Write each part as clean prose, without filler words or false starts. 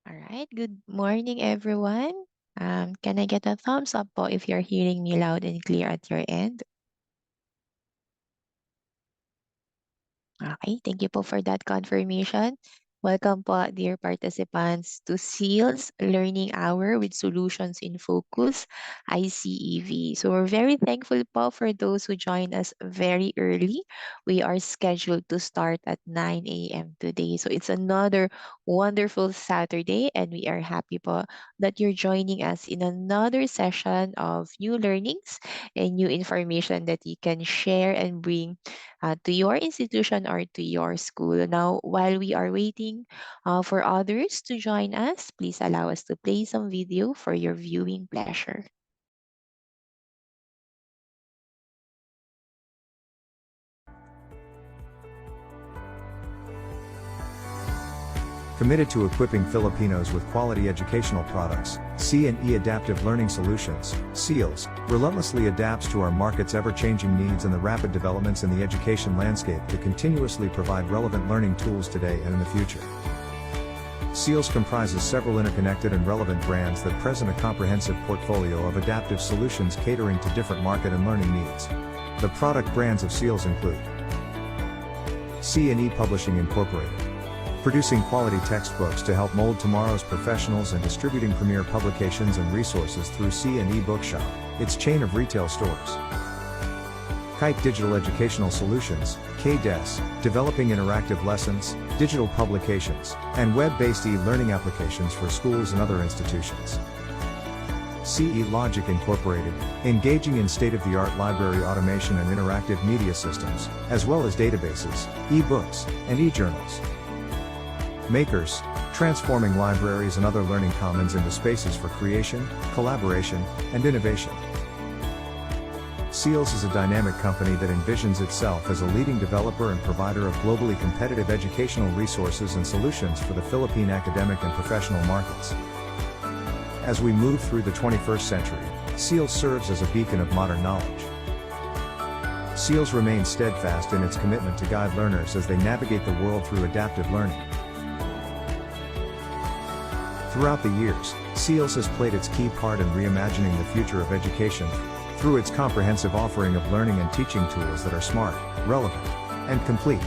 All right. Good morning, everyone. Can I get a thumbs up po if you're hearing me loud and clear at your end? Okay, thank you po for that confirmation. Welcome po, dear participants, to SEALS Learning Hour with Solutions in Focus, iCEV. So we're very thankful po for those who joined us very early. We are scheduled to start at 9 a.m. today. So it's another wonderful Saturday, and we are happy po that you're joining us in another session of new learnings and new information that you can share and bring to your institution or to your school. Now, while we are waiting for others to join us, please allow us to play some video for your viewing pleasure. Committed to equipping Filipinos with quality educational products, C&E Adaptive Learning Solutions, SEALS, relentlessly adapts to our market's ever-changing needs and the rapid developments in the education landscape to continuously provide relevant learning tools today and in the future. SEALS comprises several interconnected and relevant brands that present a comprehensive portfolio of adaptive solutions catering to different market and learning needs. The product brands of SEALS include C&E Publishing Incorporated, producing quality textbooks to help mold tomorrow's professionals and distributing premier publications and resources through C&E Bookshop, its chain of retail stores. Kite Digital Educational Solutions, KDES, developing interactive lessons, digital publications, and web-based e-learning applications for schools and other institutions. CE Logic Incorporated, engaging in state-of-the-art library automation and interactive media systems, as well as databases, e-books, and e-journals. Makers, transforming libraries and other learning commons into spaces for creation, collaboration, and innovation. SEALS is a dynamic company that envisions itself as a leading developer and provider of globally competitive educational resources and solutions for the Philippine academic and professional markets. As we move through the 21st century, SEALS serves as a beacon of modern knowledge. SEALS remains steadfast in its commitment to guide learners as they navigate the world through adaptive learning. Throughout the years, SEALS has played its key part in reimagining the future of education through its comprehensive offering of learning and teaching tools that are smart, relevant, and complete.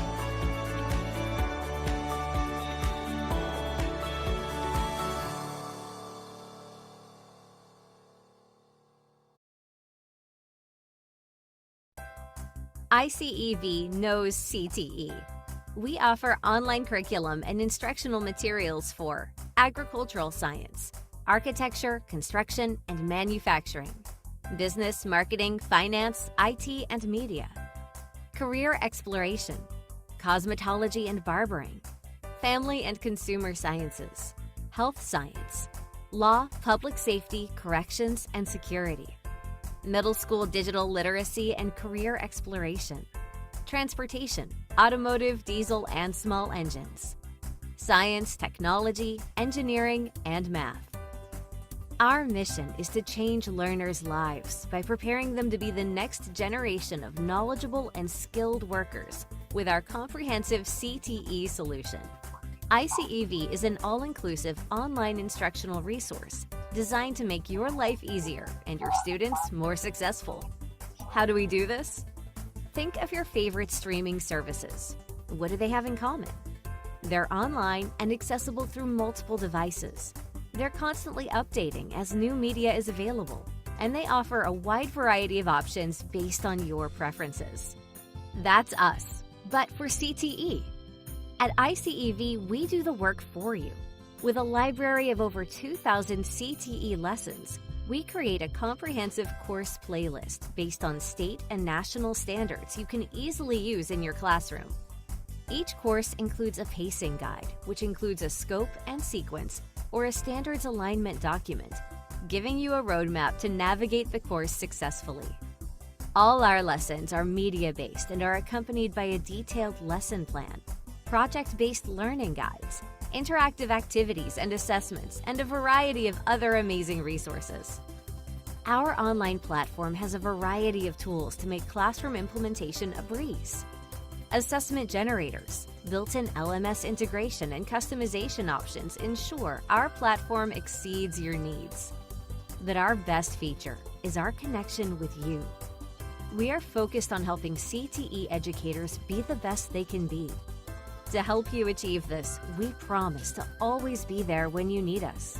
iCEV knows CTE. We offer online curriculum and instructional materials for agricultural science, architecture, construction, and manufacturing, business, marketing, finance, IT, and media, career exploration, cosmetology and barbering, family and consumer sciences, health science, law, public safety, corrections, and security, middle school digital literacy and career exploration, transportation, automotive, diesel, and small engines, science, technology, engineering, and math. Our mission is to change learners' lives by preparing them to be the next generation of knowledgeable and skilled workers with our comprehensive CTE solution. iCEV is an all-inclusive online instructional resource designed to make your life easier and your students more successful. How do we do this? Think of your favorite streaming services. What do they have in common? They're online and accessible through multiple devices. They're constantly updating as new media is available, and they offer a wide variety of options based on your preferences. That's us, but for CTE. At iCEV, we do the work for you. With a library of over 2,000 CTE lessons, we create a comprehensive course playlist based on state and national standards you can easily use in your classroom. Each course includes a pacing guide, which includes a scope and sequence or a standards alignment document, giving you a roadmap to navigate the course successfully. All our lessons are media-based and are accompanied by a detailed lesson plan, project-based learning guides, interactive activities and assessments, and a variety of other amazing resources. Our online platform has a variety of tools to make classroom implementation a breeze. Assessment generators, built-in LMS integration, and customization options ensure our platform exceeds your needs. But our best feature is our connection with you. We are focused on helping CTE educators be the best they can be. To help you achieve this, we promise to always be there when you need us.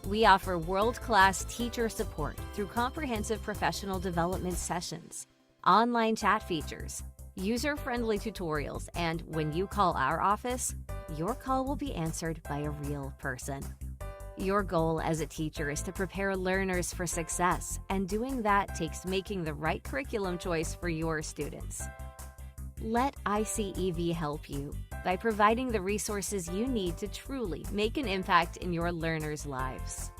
We offer world-class teacher support through comprehensive professional development sessions, online chat features, user-friendly tutorials, and when you call our office, your call will be answered by a real person. Your goal as a teacher is to prepare learners for success, and doing that takes making the right curriculum choice for your students. Let iCEV help you by providing the resources you need to truly make an impact in your learners' lives.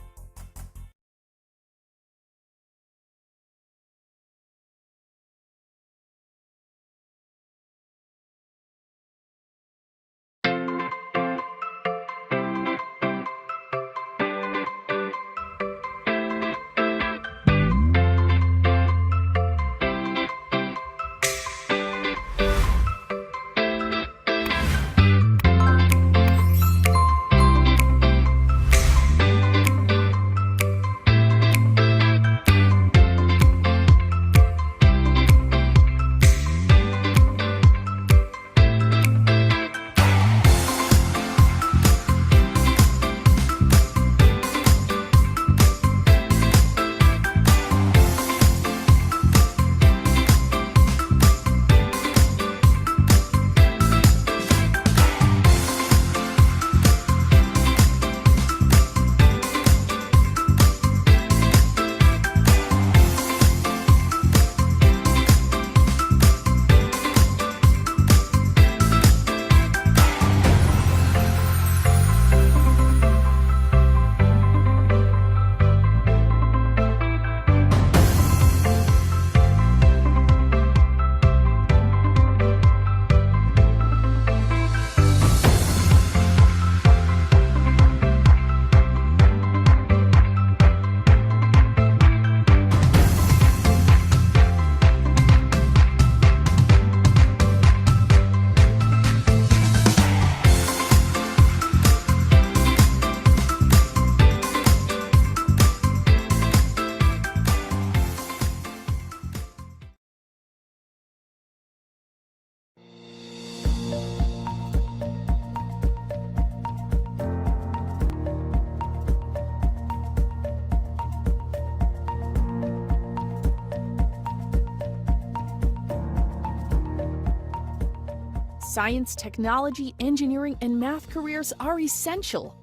Science, technology, engineering, and math careers are essential.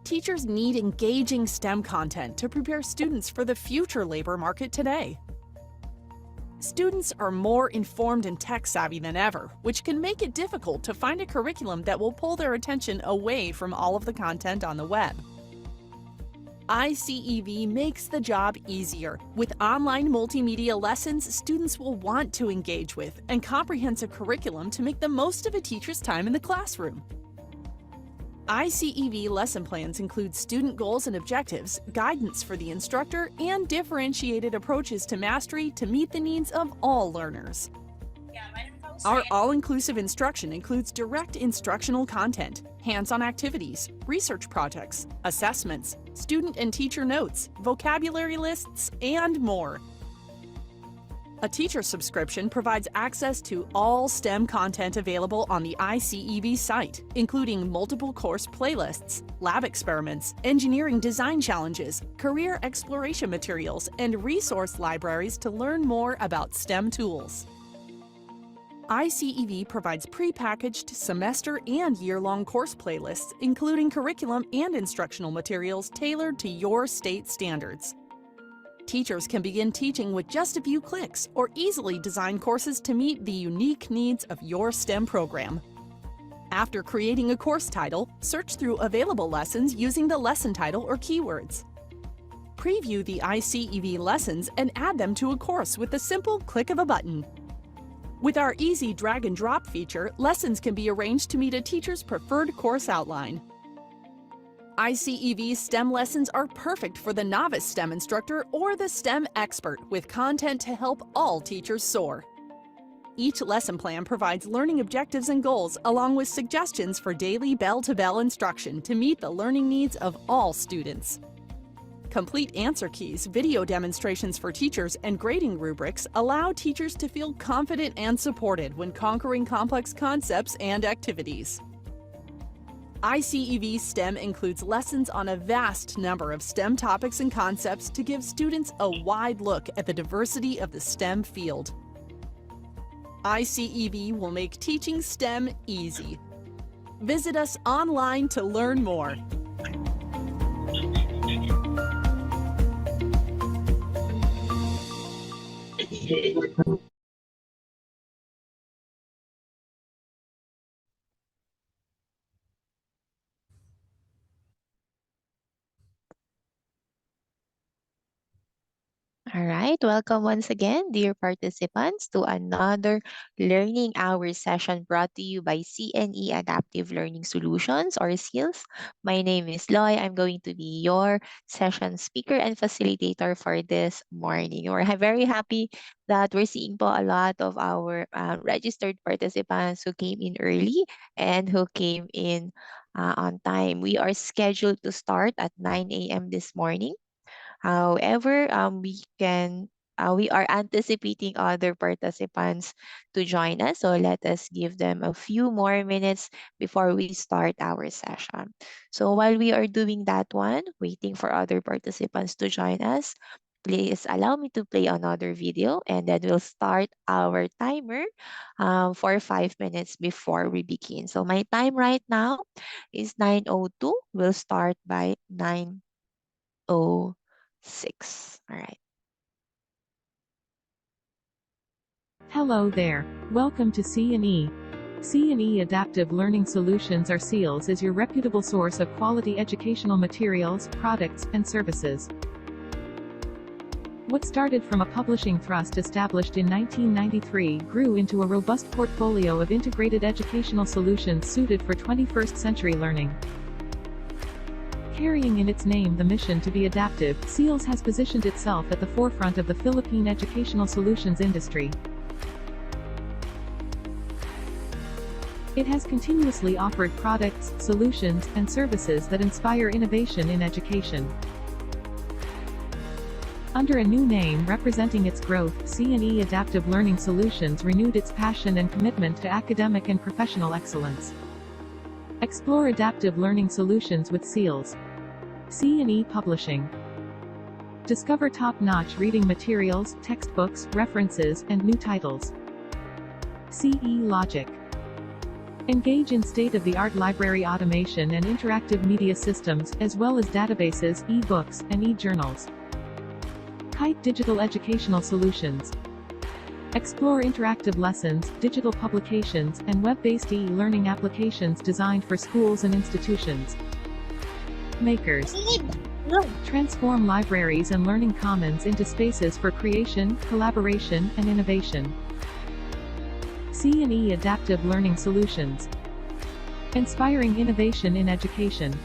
Teachers need engaging STEM content to prepare students for the future labor market today. Students are more informed and tech-savvy than ever, which can make it difficult to find a curriculum that will pull their attention away from all of the content on the web. iCEV makes the job easier. With online multimedia lessons, students will want to engage with and comprehensive curriculum to make the most of a teacher's time in the classroom. iCEV lesson plans include student goals and objectives, guidance for the instructor, and differentiated approaches to mastery to meet the needs of all learners. Our all-inclusive instruction includes direct instructional content, hands-on activities, research projects, assessments, student and teacher notes, vocabulary lists, and more. A teacher subscription provides access to all STEM content available on the iCEV site, including multiple course playlists, lab experiments, engineering design challenges, career exploration materials, and resource libraries to learn more about STEM tools. iCEV provides pre-packaged semester and year-long course playlists, including curriculum and instructional materials tailored to your state standards. Teachers can begin teaching with just a few clicks or easily design courses to meet the unique needs of your STEM program. After creating a course title, search through available lessons using the lesson title or keywords. Preview the iCEV lessons and add them to a course with a simple click of a button. With our easy drag and drop feature, lessons can be arranged to meet a teacher's preferred course outline. iCEV STEM lessons are perfect for the novice STEM instructor or the STEM expert with content to help all teachers soar. Each lesson plan provides learning objectives and goals along with suggestions for daily bell-to-bell instruction to meet the learning needs of all students. Complete answer keys, video demonstrations for teachers, and grading rubrics allow teachers to feel confident and supported when conquering complex concepts and activities. iCEV STEM includes lessons on a vast number of STEM topics and concepts to give students a wide look at the diversity of the STEM field. iCEV will make teaching STEM easy. Visit us online to learn more. All right, welcome once again, dear participants, to another Learning Hour session brought to you by C&E Adaptive Learning Solutions, or SEALS. My name is Loy. I'm going to be your session speaker and facilitator for this morning. We're very happy that we're seeing po a lot of our registered participants who came in early and who came in on time. We are scheduled to start at 9 a.m. this morning. However, we are anticipating other participants to join us. So let us give them a few more minutes before we start our session. So while we are doing that one, waiting for other participants to join us, please allow me to play another video and then we'll start our timer for 5 minutes before we begin. So my time right now is 9:02. We'll start by 9:06. All right. Hello there. Welcome to C&E. C&E Adaptive Learning Solutions, or SEALS, is your reputable source of quality educational materials, products, and services. What started from a publishing trust established in 1993 grew into a robust portfolio of integrated educational solutions suited for 21st century learning. Carrying in its name the mission to be adaptive, SEALS has positioned itself at the forefront of the Philippine educational solutions industry. It has continuously offered products, solutions, and services that inspire innovation in education. Under a new name representing its growth, C&E Adaptive Learning Solutions renewed its passion and commitment to academic and professional excellence. Explore adaptive learning solutions with SEALS. C&E Publishing. Discover top-notch reading materials, textbooks, references, and new titles. CE Logic. Engage in state-of-the-art library automation and interactive media systems, as well as databases, e-books, and e-journals. Kite Digital Educational Solutions. Explore interactive lessons, digital publications, and web-based e-learning applications designed for schools and institutions. Makers. Transform libraries and learning commons into spaces for creation, collaboration, and innovation. C&E Adaptive Learning Solutions. Inspiring innovation in education.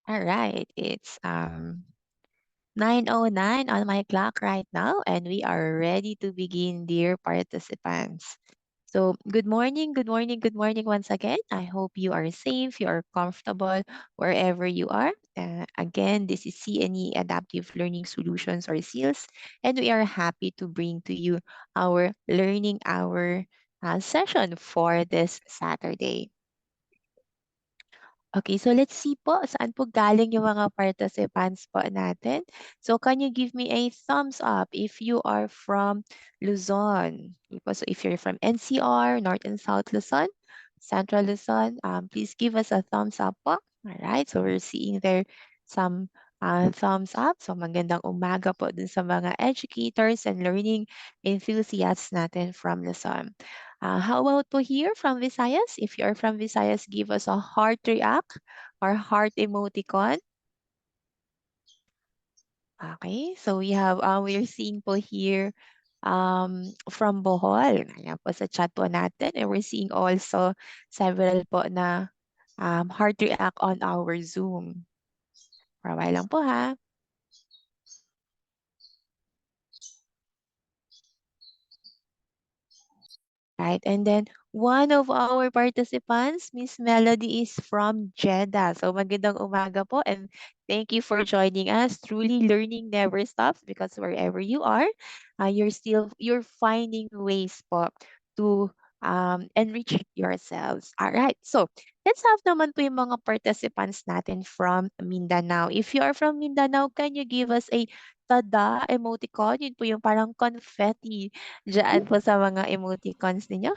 All right, it's 9:09 on my clock right now, and we are ready to begin, dear participants. So, good morning, good morning, good morning once again. I hope you are safe, you are comfortable wherever you are. Again, this is C&E Adaptive Learning Solutions or SEALS, and we are happy to bring to you our Learning Hour session for this Saturday. Okay, so let's see po saan po galing yung mga participants po natin. So can you give me a thumbs up if you are from Luzon? Okay po, so if you're from NCR, North and South Luzon, Central Luzon, please give us a thumbs up po. All right, so we're seeing there some thumbs up. So magandang umaga po dun sa mga educators and learning enthusiasts natin from Luzon. How about po here from Visayas? If you're from Visayas, give us a heart react or heart emoticon. Okay, so we're seeing po here from Bohol. Ayan po sa chat po natin. And we're seeing also several po na heart react on our Zoom. For a while lang po ha. Right. And then one of our participants, Miss Melody, is from Jeddah. So magandang umaga po and thank you for joining us. Truly learning never stops because wherever you are, you're finding ways po to enrich yourselves. All right. So let's have naman po yung mga participants natin from Mindanao. If you are from Mindanao, can you give us a tada emoticon? Yun po yung parang confetti dyan po sa mga emoticons ninyo.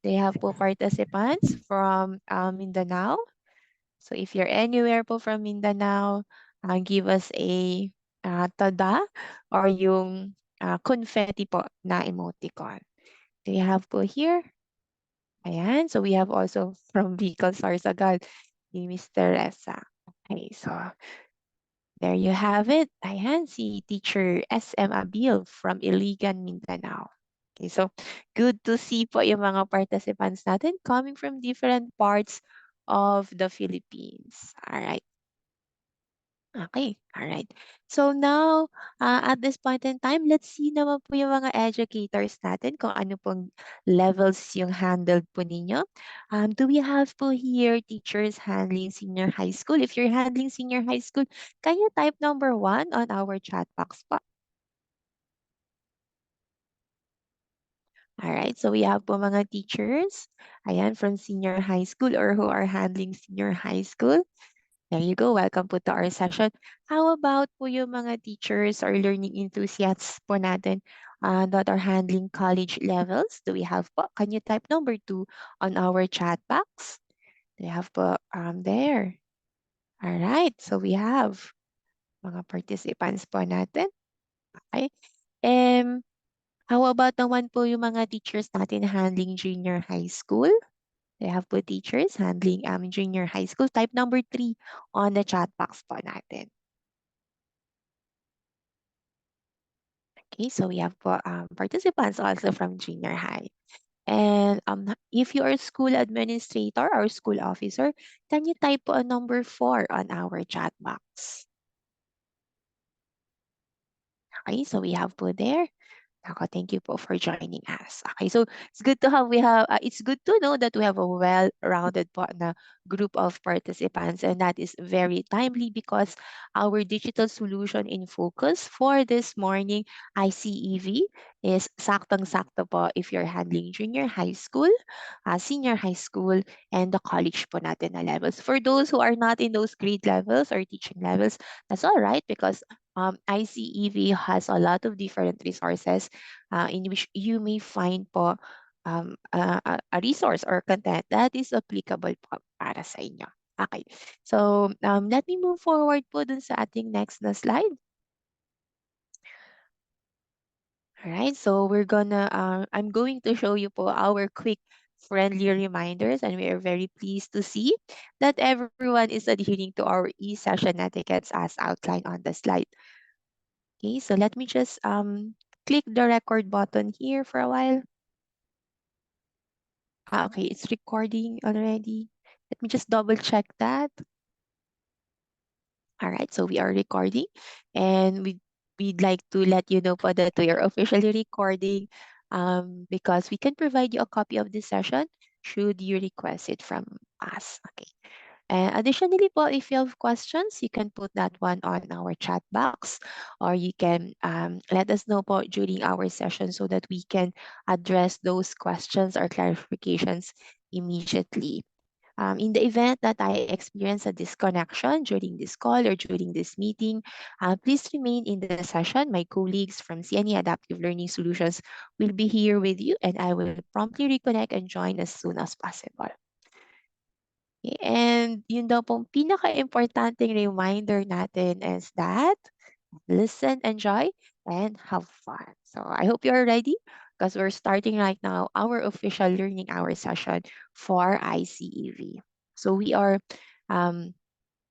They have po participants from Mindanao. So if you're anywhere po from Mindanao, give us a tada or yung confetti po na emoticon. Do you have po here? Ayan. So we have also from Bicol, Sorsogon, ni Miss Teresa. Okay, so there you have it. Ayan, si Teacher SM Abil from Iligan, Mindanao. Okay, so good to see po yung mga participants natin coming from different parts of the Philippines. All right. Okay, all right. So now, at this point in time, let's see naman po yung mga educators natin kung ano pong levels yung handled po ninyo. Do we have po here teachers handling senior high school? If you're handling senior high school, can you type number 1 on our chat box po? All right, so we have po mga teachers, ayan, from senior high school or who are handling senior high school. There you go. Welcome po to our session. How about po yung mga teachers or learning enthusiasts po natin that are handling college levels? Do we have po? Can you type number 2 on our chat box? Do you have po there? All right. So we have mga participants po natin. Okay. How about naman po yung mga teachers natin handling junior high school? They have po teachers handling junior high school. Type number 3 on the chat box po natin. Okay, so we have participants also from junior high. And if you are a school administrator or school officer, can you type po a number 4 on our chat box? Okay, so we have po there. Ako, thank you po for joining us. Okay, so it's good to know that we have a well-rounded po na group of participants and that is very timely because our digital solution in focus for this morning iCEV is saktong-sakto po if you're handling junior high school, senior high school, and the college po natin na levels. For those who are not in those grade levels or teaching levels, that's all right because iCEV has a lot of different resources in which you may find po a resource or content that is applicable po para sa inyo. Okay. So, let me move forward po dun sa ating next na slide. All right. So, I'm going to show you po our quick friendly reminders and we are very pleased to see that everyone is adhering to our e-session etiquettes as outlined on the slide. Okay, so let me just click the record button here for a while. Okay, it's recording already. Let me just double check that. All right, so we are recording, and we'd like to let you know po that we are officially recording, because we can provide you a copy of this session should you request it from us. Okay. And additionally po, if you have questions, you can put that one on our chat box, or you can let us know po during our session so that we can address those questions or clarifications immediately. In the event that I experience a disconnection during this call or during this meeting, please remain in the session. My colleagues from C&E Adaptive Learning Solutions will be here with you, and I will promptly reconnect and join as soon as possible. Okay, and yun daw pong pinaka-importanting reminder natin is that listen, enjoy, and have fun. So I hope you're ready because we're starting right now our official learning hour session for iCEV. So we are um,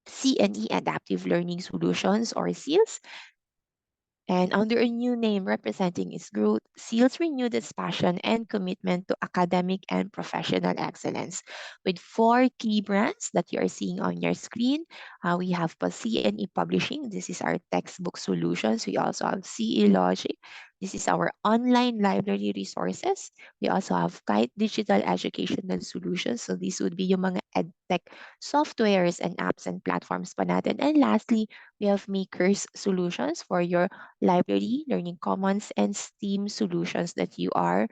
C&E Adaptive Learning Solutions, or SEALS, and under a new name representing its growth, SEALS renewed its passion and commitment to academic and professional excellence. With four key brands that you are seeing on your screen, we have C&E Publishing. This is our textbook solutions. We also have CE Logic. This is our online library resources. We also have Kite Digital Educational Solutions. So these would be yung mga edtech softwares and apps and platforms pa natin. And lastly, we have Makers Solutions for your library, learning commons, and STEAM solutions that you are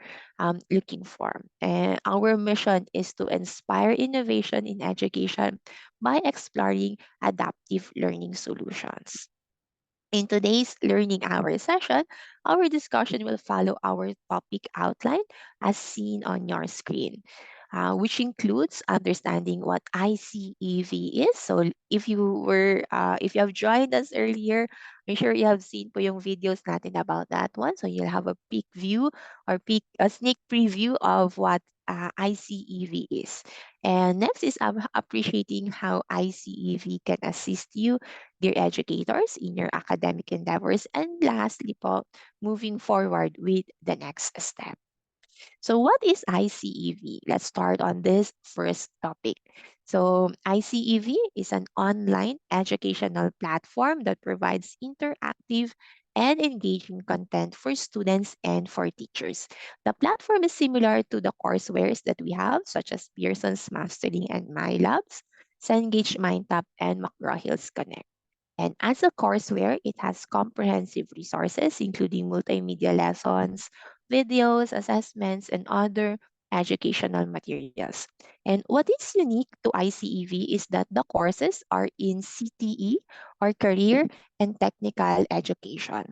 looking for. And our mission is to inspire innovation in education by exploring adaptive learning solutions. In today's Learning Hour session, our discussion will follow our topic outline as seen on your screen, which includes understanding what iCEV is. So if you have joined us earlier, I'm sure you have seen po yung videos natin about that one. So you'll have a peek view or a sneak preview of what iCEV is. And next is appreciating how iCEV can assist you, dear educators, in your academic endeavors. And lastly po, moving forward with the next step. So what is iCEV? Let's start on this first topic. So iCEV is an online educational platform that provides interactive and engaging content for students and for teachers. The platform is similar to the coursewares that we have, such as Pearson's Mastering and MyLabs, Cengage MindTap, and McGraw-Hill's Connect. And as a courseware, it has comprehensive resources, including multimedia lessons, videos, assessments, and other educational materials. And what is unique to iCEV is that the courses are in CTE, or Career and Technical Education.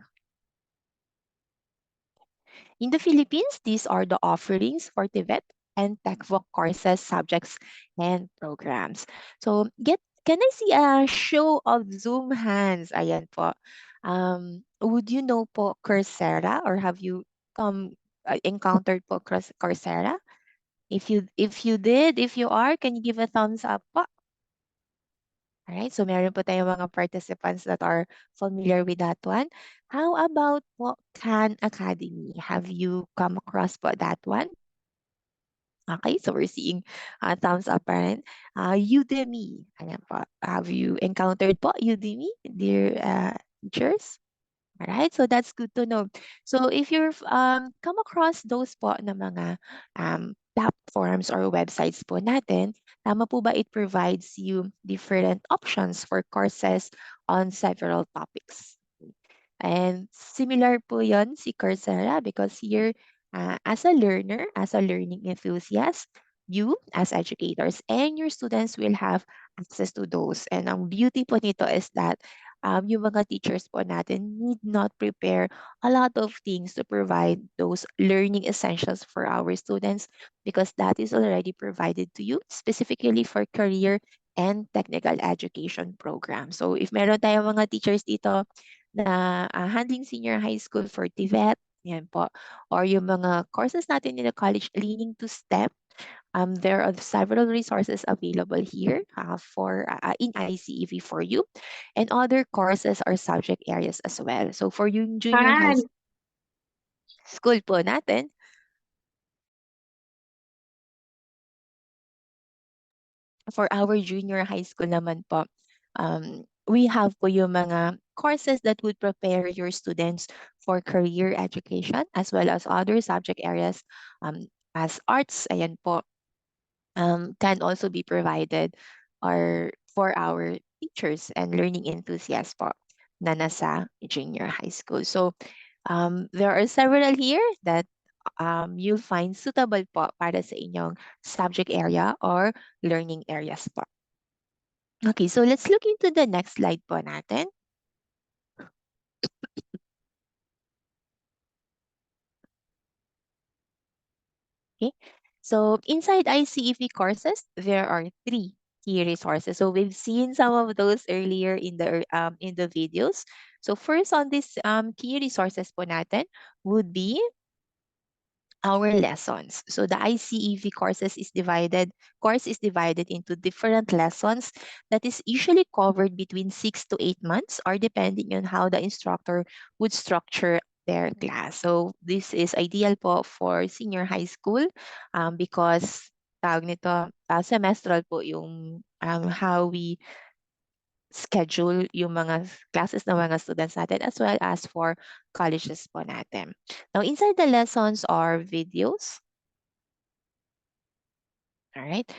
In the Philippines, these are the offerings for TVET and TechVoc courses, subjects, and programs. So, can I see a show of Zoom hands? Ayan po. Would you know po Coursera, or have you encountered po Coursera? If you did, if you are, can you give a thumbs up po? Alright, so meron po tayong mga participants that are familiar with that one. How about po Khan Academy? Have you come across po that one? Okay, so we're seeing thumbs up pa rin. Udemy. Ayan po. Have you encountered po Udemy, dear teachers? Alright, so that's good to know. So if you've come across those po na mga platforms or websites po natin, tama po ba it provides you different options for courses on several topics? And similar po yon si Coursera, because here, as a learner, as a learning enthusiast, you as educators and your students will have access to those. And ang beauty po nito is that yung mga teachers po natin need not prepare a lot of things to provide those learning essentials for our students, because that is already provided to you specifically for career and technical education program. So if meron tayong mga teachers dito na handling senior high school for TVET, yan po. Or yung mga courses natin in the college leaning to STEM, there are several resources available here for in iCEV for you. And other courses or subject areas as well. So for yung junior high Fun. school po natin, for our junior high school naman po, we have po yung mga courses that would prepare your students for career education as well as other subject areas as arts, ayan po, can also be provided or for our teachers and learning enthusiasts po na nasa junior high school. So there are several here that you'll find suitable po para sa inyong subject area or learning areas po. Okay, so let's look into the next slide po natin. Okay, so inside iCEV courses, there are three key resources. So we've seen some of those earlier in the videos. So first on this key resources po natin would be our lessons. So the iCEV course is divided into different lessons that is usually covered between 6 to 8 months or depending on how the instructor would structure their class. So this is ideal po for senior high school because tawag nito, semestral po yung how we schedule yung mga classes ng mga students natin as well as for colleges po natin. Now, inside the lessons are videos. All right.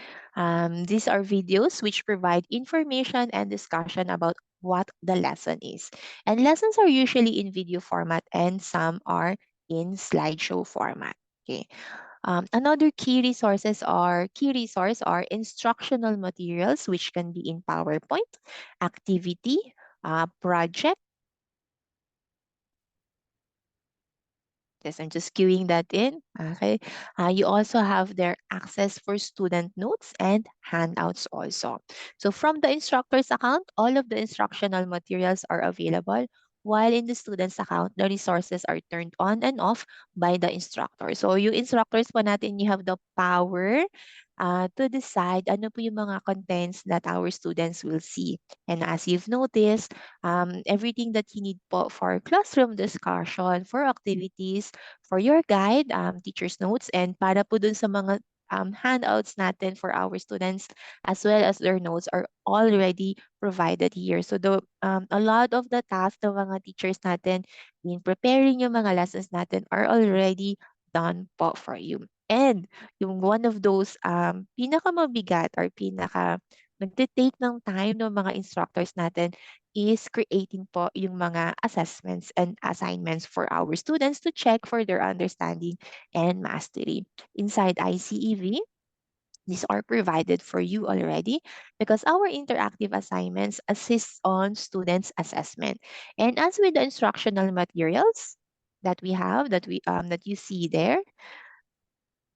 These are videos which provide information and discussion about what the lesson is. And lessons are usually in video format and some are in slideshow format. Okay. Another key resource are instructional materials which can be in PowerPoint, activity, project. Yes, I'm just queuing that in. Okay. You also have their access for student notes and handouts also. So from the instructor's account, all of the instructional materials are available, while in the student's account, the resources are turned on and off by the instructor. So you instructors po natin, you have the power to decide ano po yung mga contents that our students will see. And as you've noticed, everything that you need po for classroom discussion, for activities, for your guide, teacher's notes, and para po dun sa mga handouts natin for our students as well as their notes are already provided here. So a lot of the tasks ng mga teachers natin in preparing yung mga lessons natin are already done po for you. And yung one of those pinakamabigat or nagte-take ng time ng mga instructors natin is creating po yung mga assessments and assignments for our students to check for their understanding and mastery. Inside iCEV, these are provided for you already because our interactive assignments assist on students' assessment. And as with the instructional materials that we have, that you see there,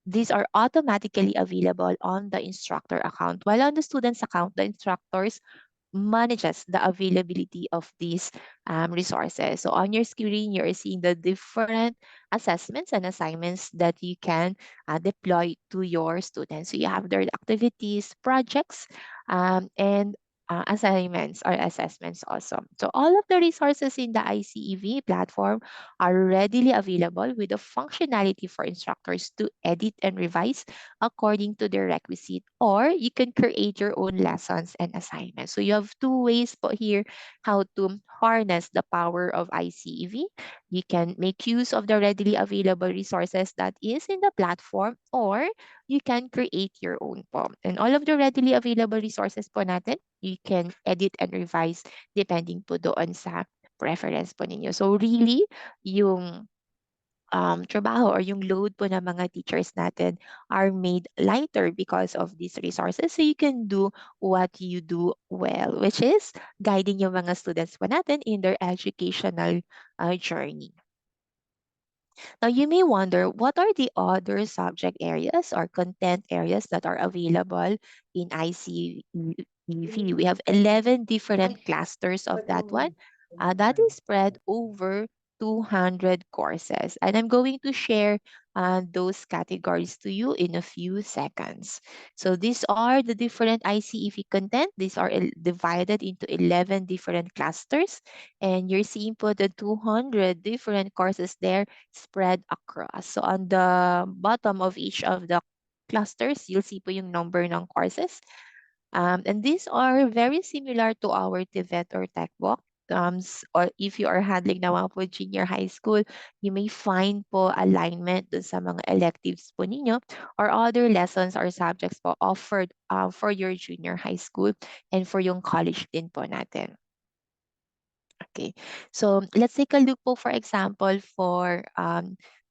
these are automatically available on the instructor account. While on the student's account, the instructors manages the availability of these resources. So on your screen, you're seeing the different assessments and assignments that you can deploy to your students. So you have their activities, projects, and assignments or assessments also. So all of the resources in the iCEV platform are readily available with the functionality for instructors to edit and revise according to their requisite, or you can create your own lessons and assignments. So you have two ways po here how to harness the power of iCEV. You can make use of the readily available resources that is in the platform, or you can create your own po. And all of the readily available resources po natin, you can edit and revise depending po doon sa preference po ninyo. So really, yung trabaho or yung load po ng mga teachers natin are made lighter because of these resources. So you can do what you do well, which is guiding yung mga students po natin in their educational journey. Now, you may wonder, what are the other subject areas or content areas that are available in iCEV? We have 11 different clusters of that one. That is spread over 200 courses. And I'm going to share those categories to you in a few seconds. So these are the different iCEV content. These are divided into 11 different clusters. And you're seeing po the 200 different courses there spread across. So on the bottom of each of the clusters, you'll see po yung number ng courses. And these are very similar to our TVET or tech book. Or if you are handling naman po junior high school, you may find po alignment dun sa mga electives po ninyo or other lessons or subjects po offered for your junior high school and for yung college din po natin. Okay. So let's take a look po, for example, for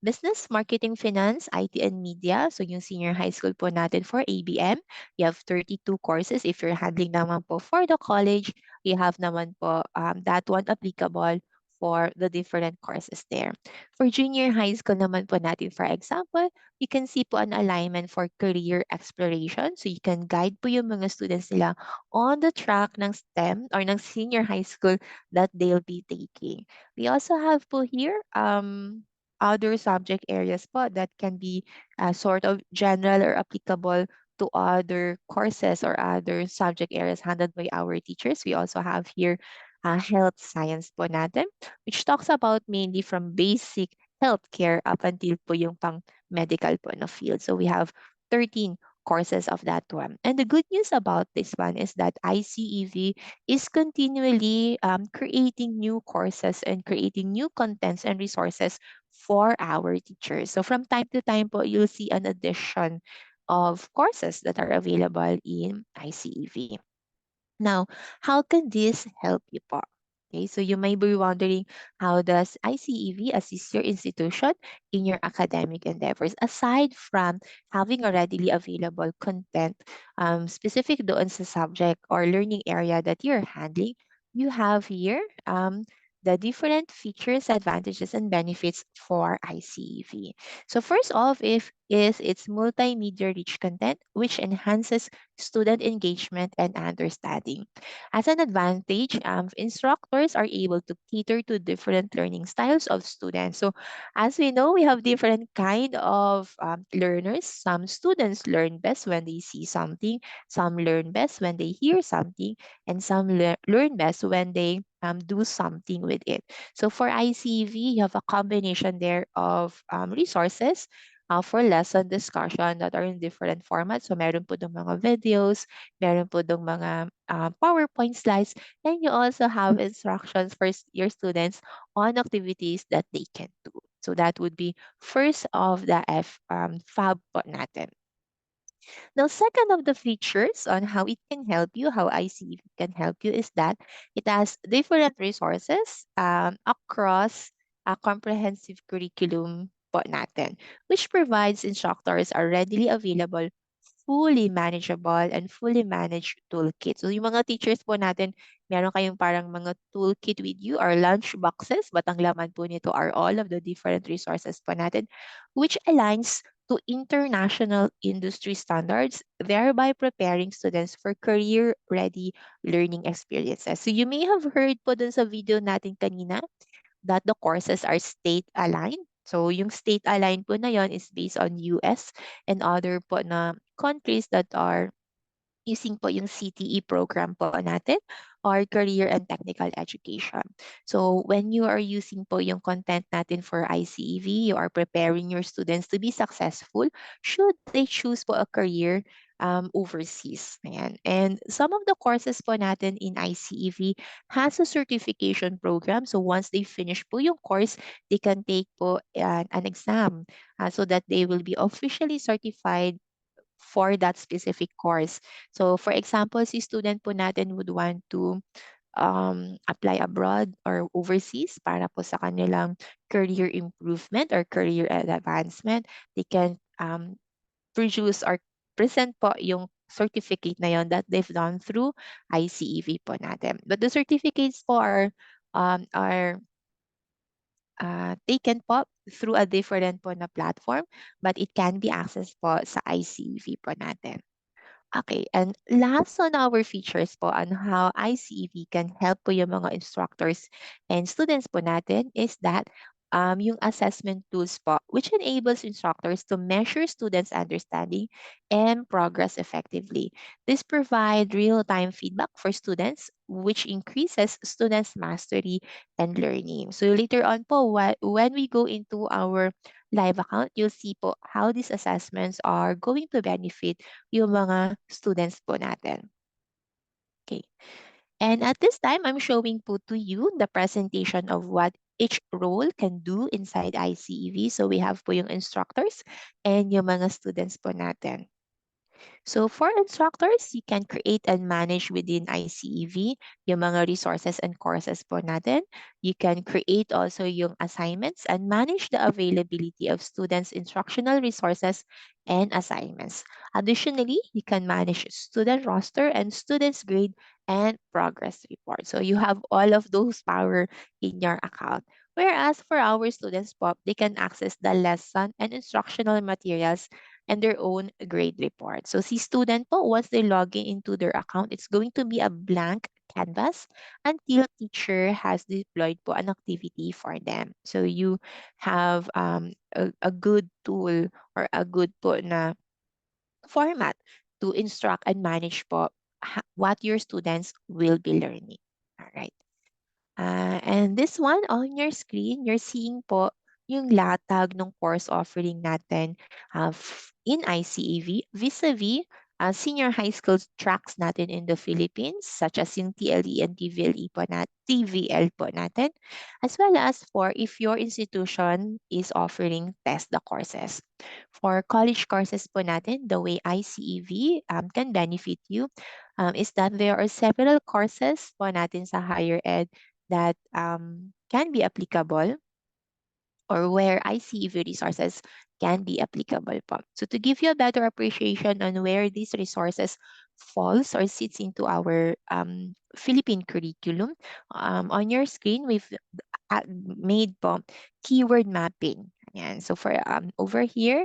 business, marketing, finance, IT, and media. So yung senior high school po natin for ABM, you have 32 courses. If you're handling naman po for the college, you have naman po that one applicable for the different courses there. For junior high school naman po natin, for example, you can see po an alignment for career exploration. So you can guide po yung mga students nila on the track ng STEM or ng senior high school that they'll be taking. We also have po here other subject areas po that can be sort of general or applicable to other courses or other subject areas handled by our teachers. We also have here health science po natin, which talks about mainly from basic healthcare up until po yung pang medical po na field. So we have 13 courses of that one. And the good news about this one is that iCEV is continually creating new courses and creating new contents and resources for our teachers. So from time to time po, you'll see an addition of courses that are available in iCEV. Now, how can this help you po? Okay, so you may be wondering, how does iCEV assist your institution in your academic endeavors? Aside from having a readily available content specific doon sa subject or learning area that you're handling, you have here the different features, advantages, and benefits for iCEV. So first off, if is its multimedia rich content, which enhances student engagement and understanding. As an advantage, instructors are able to cater to different learning styles of students. So as we know, we have different kind of learners. Some students learn best when they see something, some learn best when they hear something, and some learn best when they do something with it. So for ICV, you have a combination there of resources for lesson discussion that are in different formats. So meron po dong mga videos, meron po dong mga PowerPoint slides, and you also have instructions for your students on activities that they can do. So that would be first of the FAB po natin. Now, second of the features on how it can help you, how ICV can help you, is that it has different resources across a comprehensive curriculum po natin, which provides instructors a readily available, fully manageable, and fully managed toolkit. So, yung mga teachers po natin, meron kayong parang mga toolkit with you or lunch boxes, but ang laman po nito are all of the different resources po natin, which aligns to international industry standards, thereby preparing students for career-ready learning experiences. So you may have heard po dun sa video natin kanina that the courses are state-aligned. So yung state-aligned po na yon is based on US and other po na countries that are using po yung CTE program po natin or career and technical education. So when you are using po yung content natin for ICEV, you are preparing your students to be successful should they choose po a career overseas. Ayan. And some of the courses po natin in ICEV has a certification program. So once they finish po yung course, they can take po an exam so that they will be officially certified for that specific course. So for example, si student po natin would want to apply abroad or overseas para po sa kanilang career improvement or career advancement, they can produce or present po yung certificate na yon that they've done through ICEV po natin. But the certificates po are taken po through a different po na platform, but it can be accessed po sa ICEV po natin. Okay, and last on our features po on how ICEV can help po yung mga instructors and students po natin is that yung assessment tools po, which enables instructors to measure students' understanding and progress effectively. This provide real-time feedback for students, which increases students' mastery and learning. So later on po, when we go into our live account, you'll see po how these assessments are going to benefit yung mga students po natin. Okay. And at this time, I'm showing po to you the presentation of what each role can do inside iCEV. So we have po yung instructors and yung mga students po natin. So for instructors, you can create and manage within iCEV yung mga resources and courses po natin. You can create also yung assignments and manage the availability of students' instructional resources and assignments. Additionally, you can manage student roster and students' grade and progress report. So you have all of those power in your account. Whereas for our students, POP, they can access the lesson and instructional materials and their own grade report. So si student po, once they log in into their account, it's going to be a blank canvas until teacher has deployed po an activity for them. So you have a good tool or a good po na format to instruct and manage po what your students will be learning. All right. And this one on your screen, you're seeing po yung latag ng course offering natin in iCEV vis-a-vis senior high school tracks natin in the Philippines, such as yung TLE and TVL po natin, as well as for if your institution is offering test the courses. For college courses po natin, the way iCEV can benefit you is that there are several courses po natin sa higher ed that can be applicable or where iCEV resources can be applicable po. So to give you a better appreciation on where these resources falls or sits into our Philippine curriculum, on your screen, we've made po keyword mapping. Ayan. So for over here,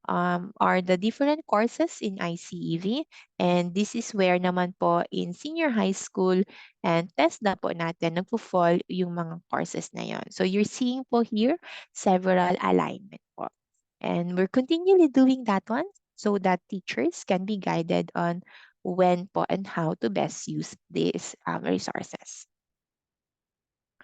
are the different courses in iCEV. And this is where naman po in senior high school and test na po natin nagpo-fall yung mga courses na yon. So you're seeing po here several alignment po. And we're continually doing that one so that teachers can be guided on when po and how to best use these resources.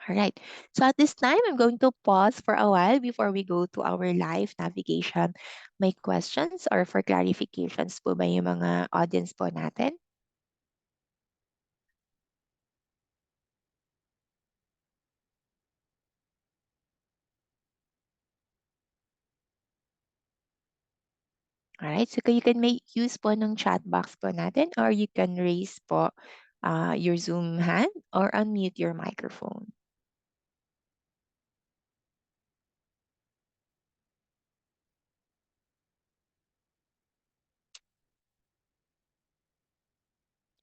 All right. So at this time, I'm going to pause for a while before we go to our live navigation. May questions or for clarifications po ba yung mga audience po natin? Alright, so you can make use po ng chat box po natin or you can raise po your Zoom hand or unmute your microphone.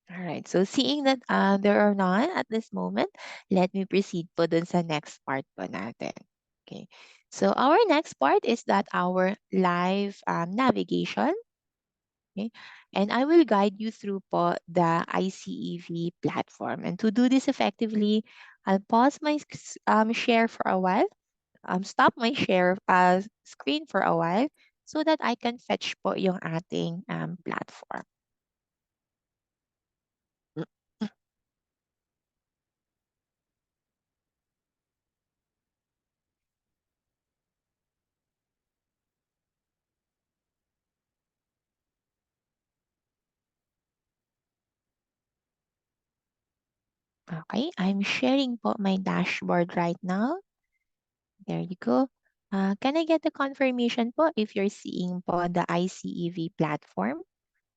Alright, so seeing that there are none at this moment, let me proceed po dun sa next part po natin. Okay, so our next part is that our live navigation. Okay, and I will guide you through po the iCEV platform. And to do this effectively, I'll pause my share for a while, stop my share screen for a while so that I can fetch po yung ating platform. Okay, I'm sharing po my dashboard right now. There you go. Can I get the confirmation po if you're seeing po the iCEV platform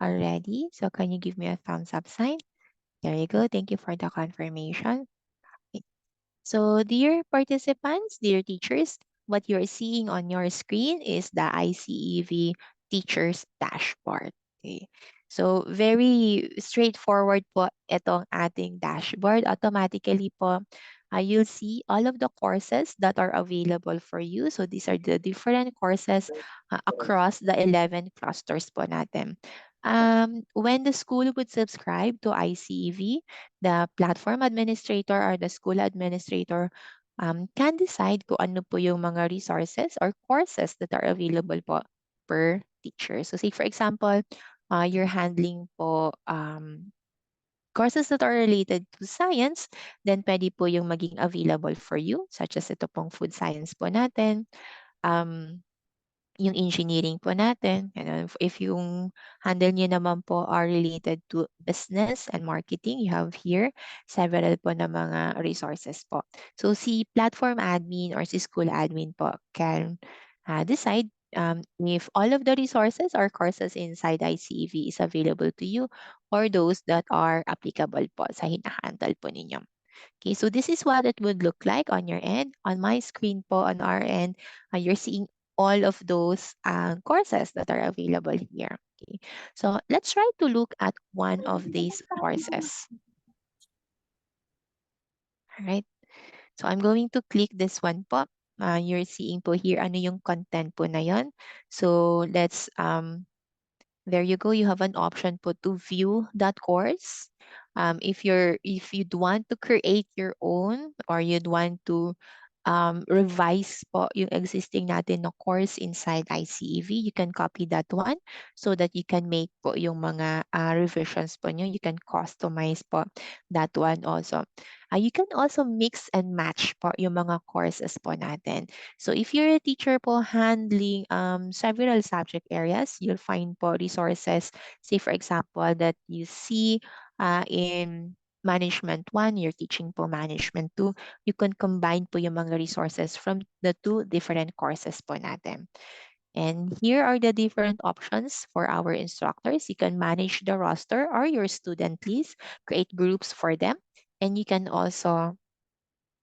already? So can you give me a thumbs up sign? There you go. Thank you for the confirmation. Okay. So dear participants, dear teachers, what you're seeing on your screen is the iCEV teachers dashboard. Okay. So very straightforward po itong ating dashboard. Automatically po, you'll see all of the courses that are available for you. So these are the different courses across the 11 clusters po natin. When the school would subscribe to iCEV, the platform administrator or the school administrator can decide kung ano po yung mga resources or courses that are available po per teacher. So say for example, you're handling po courses that are related to science, then pwede po yung maging available for you, such as ito pong food science po natin. Um, yung engineering po natin. And if yung handle niyo naman po are related to business and marketing, you have here several po na mga resources po. So si platform admin or si school admin po can decide if all of the resources or courses inside iCEV is available to you or those that are applicable po sa hinahandle po ninyo. Okay, so this is what it would look like on your end. On my screen po, on our end, you're seeing all of those courses that are available here. Okay, so let's try to look at one of these courses. All right, so I'm going to click this one po. You're seeing po here ano yung content po na yon. So let's there you go. You have an option po to view that course. If you'd want to create your own or you'd want to revise po yung existing natin na course inside iCEV, you can copy that one so that you can make po yung mga revisions po nyo. You can customize po that one also. You can also mix and match po yung mga courses po natin. So if you're a teacher po handling several subject areas, you'll find po resources, say for example, that you see in Management 1, you're teaching po Management 2, you can combine po yung mga resources from the two different courses po natin. And here are the different options for our instructors. You can manage the roster or your student list, create groups for them, and you can also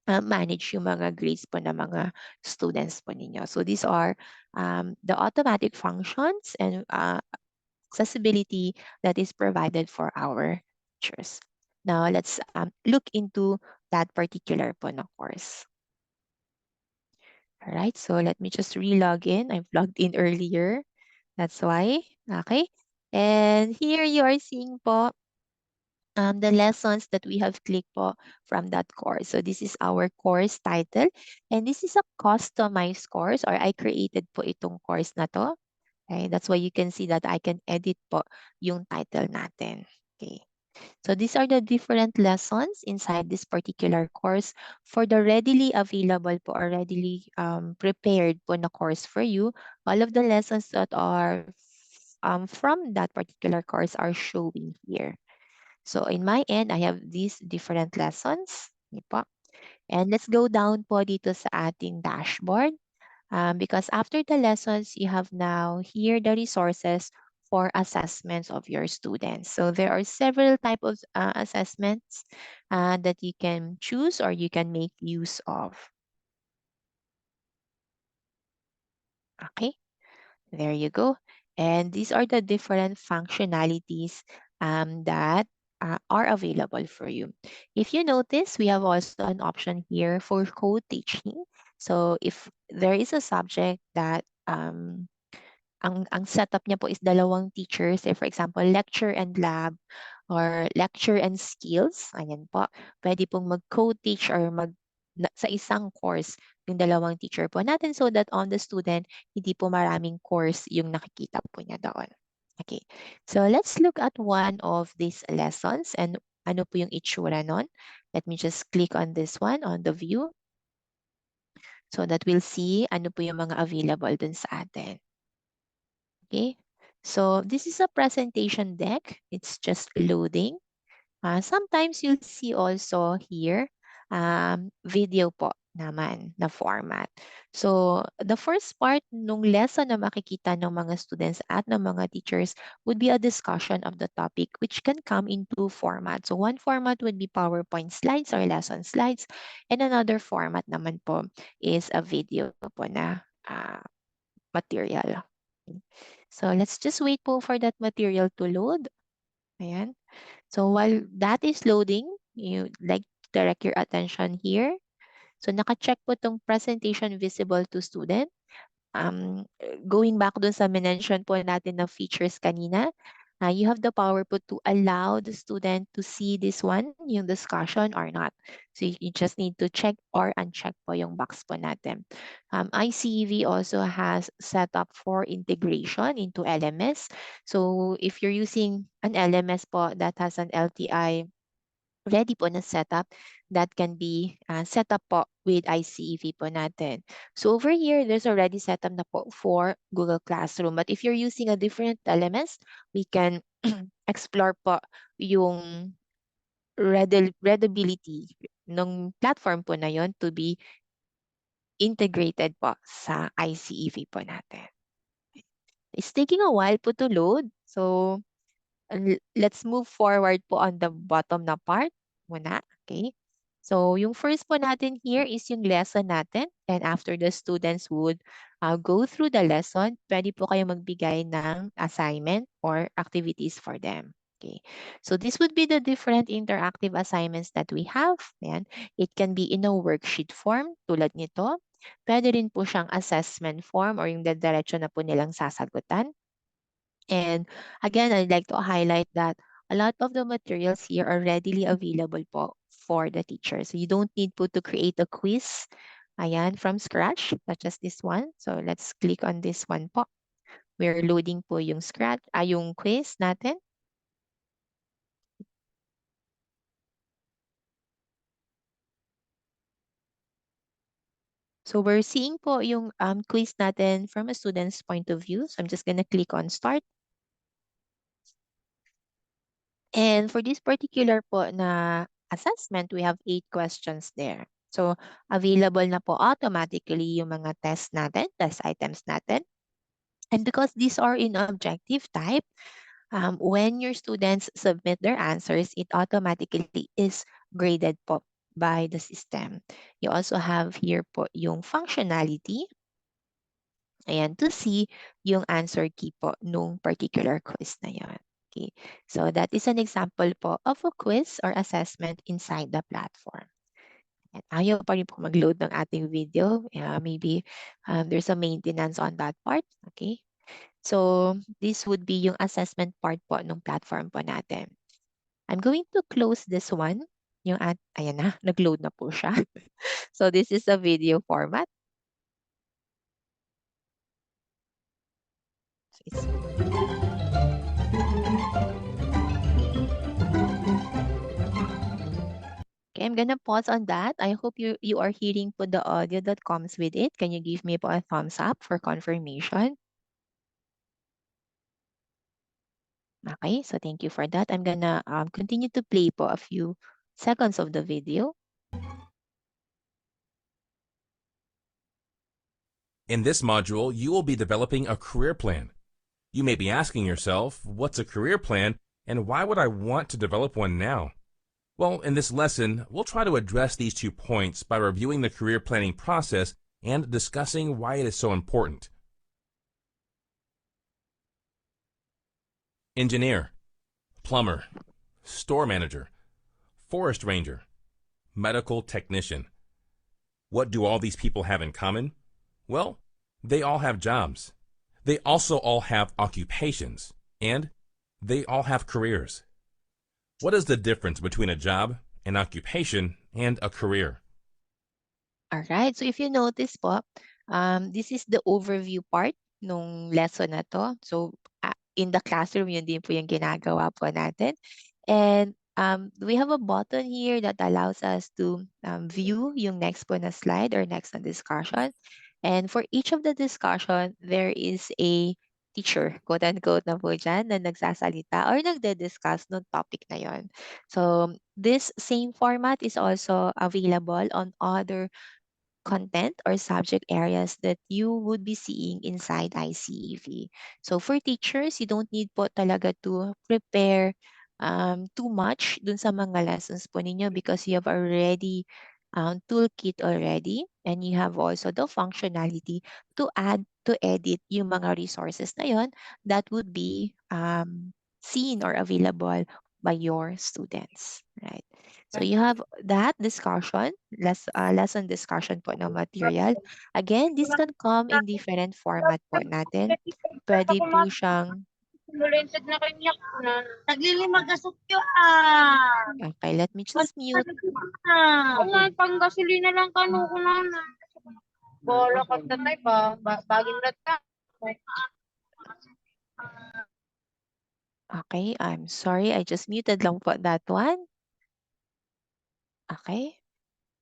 manage yung mga grades po ng mga students po ninyo. So these are the automatic functions and accessibility that is provided for our teachers. Now let's look into that particular po na course. All right, so let me just re-log in. I've logged in earlier. That's why. Okay. And here you are seeing po the lessons that we have clicked po from that course. So this is our course title. And this is a customized course or I created po itong course na to. Okay, that's why you can see that I can edit po yung title natin. Okay. So these are the different lessons inside this particular course for the readily available po or readily prepared po na course for you. All of the lessons that are from that particular course are showing here. So in my end, I have these different lessons. Hindi po. And let's go down po dito sa ating dashboard. Because after the lessons, you have now here the resources for assessments of your students. So there are several type of assessments that you can choose or you can make use of. Okay, there you go. And these are the different functionalities that are available for you. If you notice, we have also an option here for co-teaching. So if there is a subject that ang setup niya po is dalawang teachers. Say for example, lecture and lab or lecture and skills. Ayan po. Pwede pong mag-co-teach or sa isang course yung dalawang teacher po natin so that on the student, hindi po maraming course yung nakikita po niya doon. Okay. So let's look at one of these lessons and ano po yung itsura nun. Let me just click on this one on the view so that we'll see ano po yung mga available dun sa atin. Okay, so this is a presentation deck. It's just loading. Sometimes you'll see also here video po naman na format. So the first part nung lesson na makikita ng mga students at ng mga teachers would be a discussion of the topic which can come in two formats. So one format would be PowerPoint slides or lesson slides and another format naman po is a video po na material. So let's just wait po for that material to load. Ayan. So while that is loading, you like to direct your attention here. So naka-check po tong presentation visible to student. Going back dun sa mention po natin na features kanina, you have the power po to allow the student to see this one, yung discussion or not. So you just need to check or uncheck po yung box po natin. iCEV also has set up for integration into LMS. So if you're using an LMS po that has an LTI ready po na setup that can be set up po with iCEV po natin. So over here, there's already set up na po for Google Classroom. But if you're using a different elements, we can explore po yung readability ng platform po na yon to be integrated po sa iCEV po natin. It's taking a while po to load. So let's move forward po on the bottom na part muna. Okay. So yung first po natin here is yung lesson natin. And after the students would go through the lesson, pwede po kayo magbigay ng assignment or activities for them. Okay. So this would be the different interactive assignments that we have. Ayan. It can be in a worksheet form tulad nito. Pwede rin po siyang assessment form or yung diretso na po nilang sasagutan. And again, I'd like to highlight that a lot of the materials here are readily available po for the teacher. So you don't need po to create a quiz ayan, from scratch, such as this one. So let's click on this one po. We're loading po yung yung quiz natin. So we're seeing po yung quiz natin from a student's point of view. So I'm just gonna click on start. And for this particular po na assessment, we have 8 questions there. So available na po automatically yung mga test natin, test items natin. And because these are in objective type, when your students submit their answers, it automatically is graded po by the system. You also have here po yung functionality. Ayan, to see yung answer key po nung particular quiz na yon. Okay, so that is an example po of a quiz or assessment inside the platform. And ayaw pa rin po mag-load ng ating video. Maybe there's a maintenance on that part. Okay, so this would be yung assessment part po ng platform po natin. I'm going to close this one. Ayan na, nag-load na po siya. So this is a video format. So it's Okay, I'm gonna pause on that. I hope you are hearing po the audio that comes with it. Can you give me po a thumbs up for confirmation? Okay, so thank you for that. I'm gonna continue to play po a few seconds of the video. In this module, you will be developing a career plan. You may be asking yourself, what's a career plan and why would I want to develop one now? Well, in this lesson, we'll try to address these 2 points by reviewing the career planning process and discussing why it is so important. Engineer, plumber, store manager, forest ranger, medical technician. What do all these people have in common? Well, they all have jobs. They also all have occupations, and they all have careers. What is the difference between a job, an occupation, and a career? All right, so if you notice po, this is the overview part nung lesson na to. So in the classroom, yun din po yung ginagawa po natin. And we have a button here that allows us to view yung next po na slide or next na discussion. And for each of the discussion, there is a teacher, quote unquote na po dyan, na nagsasalita or nagde-discuss ng topic na yon. So this same format is also available on other content or subject areas that you would be seeing inside iCEV. So for teachers, you don't need po talaga to prepare too much dun sa mga lessons po ninyo because you have already toolkit already and you have also the functionality to add, to edit yung mga resources na yon that would be seen or available by your students, right? So you have that discussion, lesson discussion po na material. Again, this can come in different format po natin. Pwede po siyang, Lulensad na kanyak na. Naglilimag-asok yun okay, let me just mute. Nga, pang gasolina lang kanu ko na na. Bola ka tatay ba? Bagin na ta. Okay, I'm sorry, I just muted lang po that one. Okay?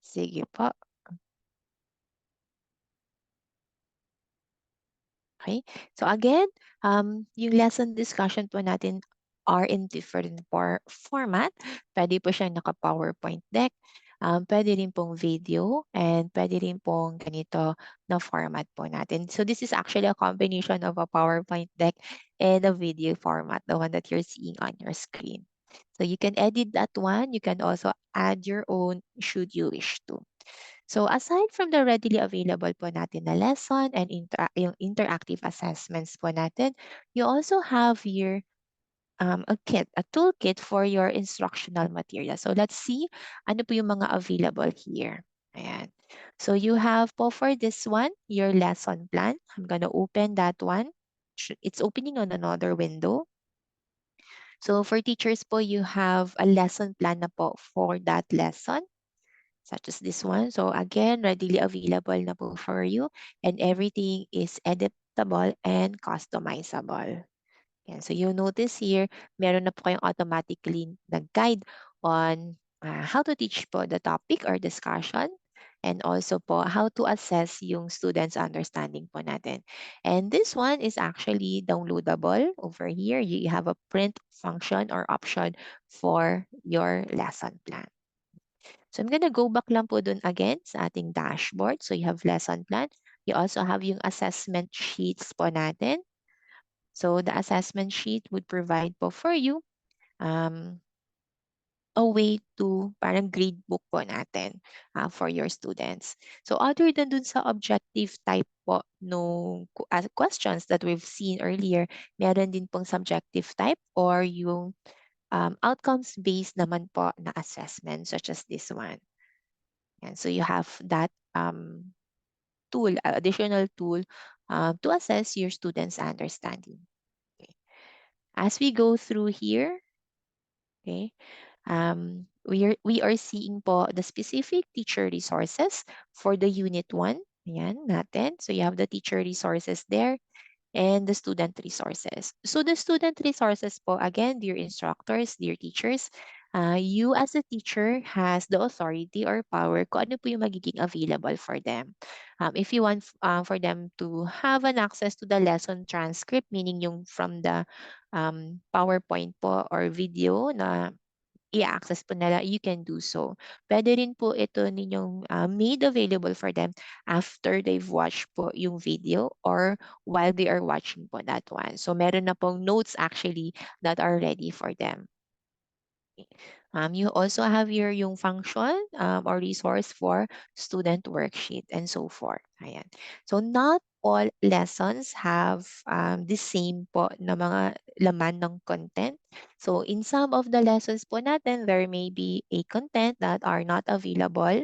Sige po. Okay? So again, yung lesson discussion po natin are in different format. Pwede po siyang naka-PowerPoint deck, pwede rin pong video, and pwede rin pong ganito na format po natin. So this is actually a combination of a PowerPoint deck and a video format, the one that you're seeing on your screen. So you can edit that one. You can also add your own should you wish to. So aside from the readily available po natin na lesson and yung interactive assessments po natin, you also have here a toolkit for your instructional material. So let's see ano po yung mga available here. Ayan. So you have po for this one, your lesson plan. I'm gonna open that one. It's opening on another window. So for teachers po, you have a lesson plan na po for that lesson, such as this one. So again, readily available na po for you, and everything is editable and customizable. Yan. So you notice here, meron na po kayong automatically nag-guide on how to teach po the topic or discussion, and also po how to assess yung students' understanding po natin. And this one is actually downloadable over here. You have a print function or option for your lesson plan. So I'm gonna go back lang po dun again sa ating dashboard. So you have lesson plan. You also have yung assessment sheets po natin. So the assessment sheet would provide po for you um, a way to parang grade book po natin for your students. So other than dun sa objective type po no questions that we've seen earlier, meron din pong subjective type or yung outcomes-based naman po na assessment such as this one. And so you have that tool, additional tool to assess your students' understanding. Okay. As we go through here, okay, we are seeing po the specific teacher resources for the unit 1. Ayan, natin. So you have the teacher resources there and the student resources. So the student resources po, again, dear instructors, dear teachers, you as a teacher has the authority or power kung ano po yung magiging available for them. If you want for them to have an access to the lesson transcript, meaning yung from the PowerPoint po or video na i-access po nila, you can do so. Pwede rin po ito ninyong made available for them after they've watched po yung video or while they are watching po that one. So meron na pong notes actually that are ready for them. You also have your yung function or resource for student worksheet and so forth. Ayan. So not all lessons have the same po na mga laman ng content. So in some of the lessons po natin, there may be a content that are not available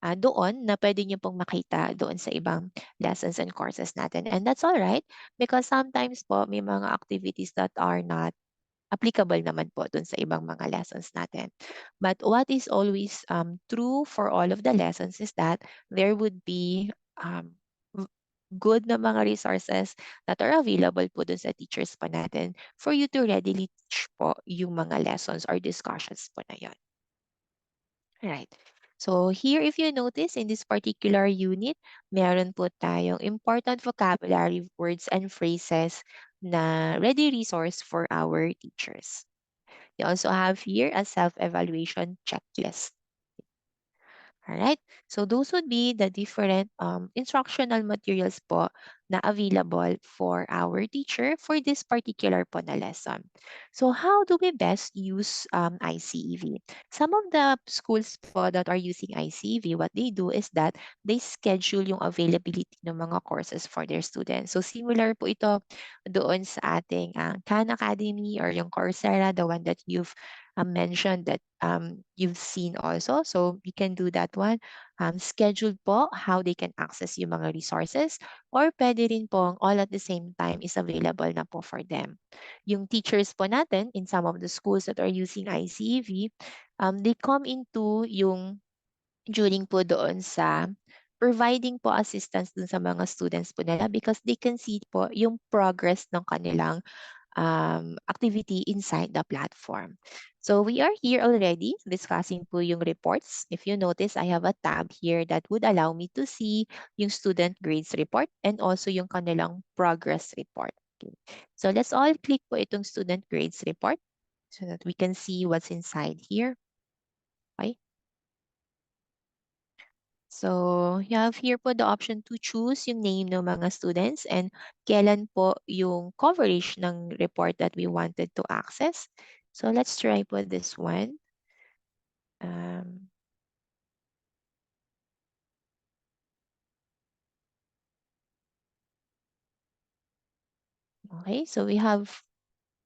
doon na pwede nyo pong makita doon sa ibang lessons and courses natin. And that's all right because sometimes po may mga activities that are not applicable naman po dun sa ibang mga lessons natin. But what is always true for all of the lessons is that there would be v- good na mga resources that are available po dun sa teachers po natin for you to readily teach po yung mga lessons or discussions po na yun. Right. So here, if you notice in this particular unit, meron po tayong important vocabulary words and phrases na ready resource for our teachers. You also have here a self-evaluation checklist. All right. So those would be the different instructional materials po na available for our teacher for this particular po na lesson. So how do we best use iCEV? Some of the schools po that are using iCEV, what they do is that they schedule yung availability ng mga courses for their students. So similar po ito doon sa ating Khan Academy or yung Coursera, the one that you've mentioned that you've seen also. So you can do that one. Scheduled po how they can access yung mga resources or pwede rin po all at the same time is available na po for them. Yung teachers po natin in some of the schools that are using iCEV, they come into yung during po doon sa providing po assistance dun sa mga students po nila because they can see po yung progress ng kanilang activity inside the platform. So we are here already discussing po yung reports. If you notice, I have a tab here that would allow me to see yung student grades report and also yung kanilang progress report. Okay. So let's all click po itong student grades report so that we can see what's inside here. Okay. So, you have here po the option to choose yung name ng mga students and kailan po yung coverage ng report that we wanted to access. So, let's try po this one. Um, okay, so we have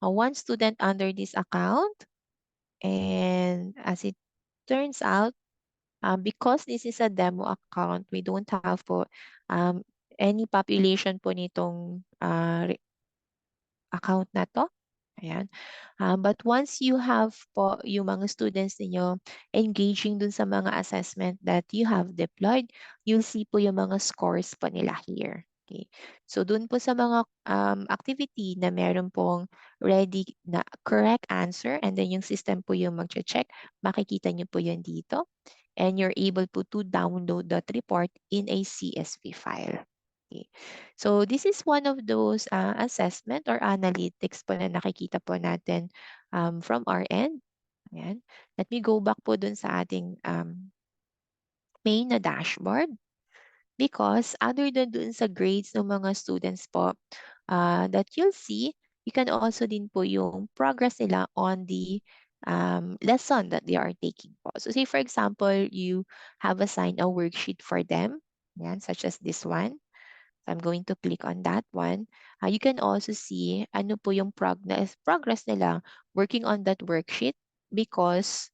one student under this account. And as it turns out, because this is a demo account, we don't have po um, any population po nitong account na to. Ayan. But once you have po yung mga students ninyo engaging dun sa mga assessment that you have deployed, you'll see po yung mga scores po nila here. Okay. So dun po sa mga activity na meron pong ready na correct answer and then yung system po yung mag-check, makikita nyo po yun dito. And you're able po to download that report in a CSV file. Okay. So this is one of those assessment or analytics po na nakikita po natin from our end. Ayan. Let me go back po dun sa ating main na dashboard because other than dun sa grades ng mga students po that you'll see, you can also din po yung progress nila on the lesson that they are taking po. So say for example, you have assigned a worksheet for them, yan, such as this one. I'm going to click on that one. You can also see ano po yung progress nila working on that worksheet because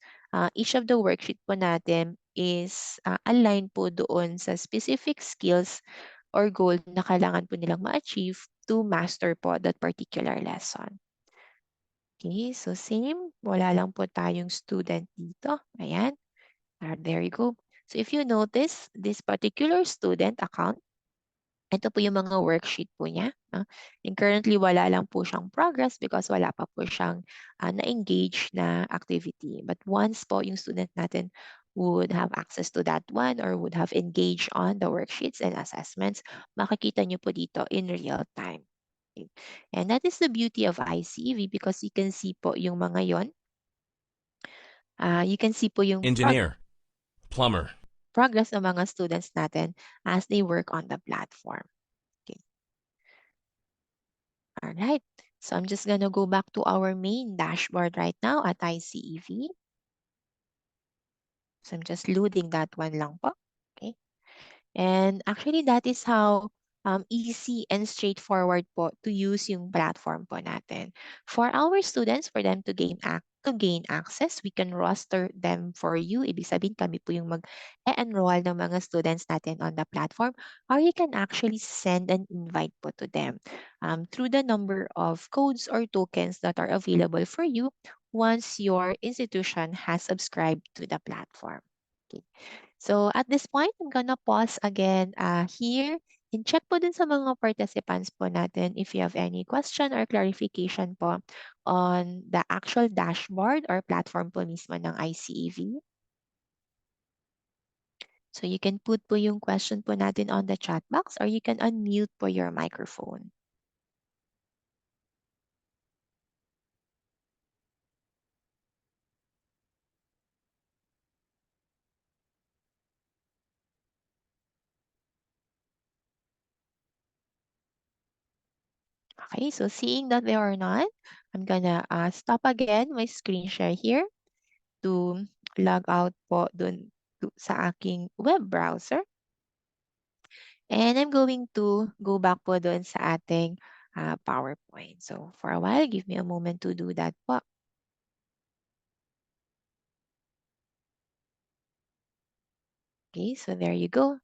each of the worksheet po natin is aligned po doon sa specific skills or goal na kailangan po nilang ma-achieve to master po that particular lesson. Okay, so same. Wala lang po tayong student dito. Ayan. There you go. So if you notice, this particular student account, ito po yung mga worksheet po niya. And currently, wala lang po siyang progress because wala pa po siyang na-engage na activity. But once po yung student natin would have access to that one or would have engaged on the worksheets and assessments, makikita nyo po dito in real time. Okay. And that is the beauty of iCEV because you can see po yung mga yon. You can see po yung Engineer, plumber, progress ng mga students natin as they work on the platform. All right. So I'm just going to go back to our main dashboard right now at iCEV. So I'm just loading that one lang po. Okay. And actually, that is how easy and straightforward po to use yung platform po natin. For our students, for them to gain access, we can roster them for you. Ibig sabihin, kami po yung mag-enroll ng mga students natin on the platform. Or you can actually send an invite po to them through the number of codes or tokens that are available for you once your institution has subscribed to the platform. Okay. So at this point, I'm gonna pause again here and check po dun sa mga participants po natin if you have any question or clarification po on the actual dashboard or platform po mismo ng iCEV. So you can put po yung question po natin on the chat box or you can unmute po your microphone. Okay, so seeing that there are none, I'm gonna stop again my screen share here to log out po dun sa aking web browser. And I'm going to go back po doon sa ating PowerPoint. So for a while, give me a moment to do that po. Okay, so there you go.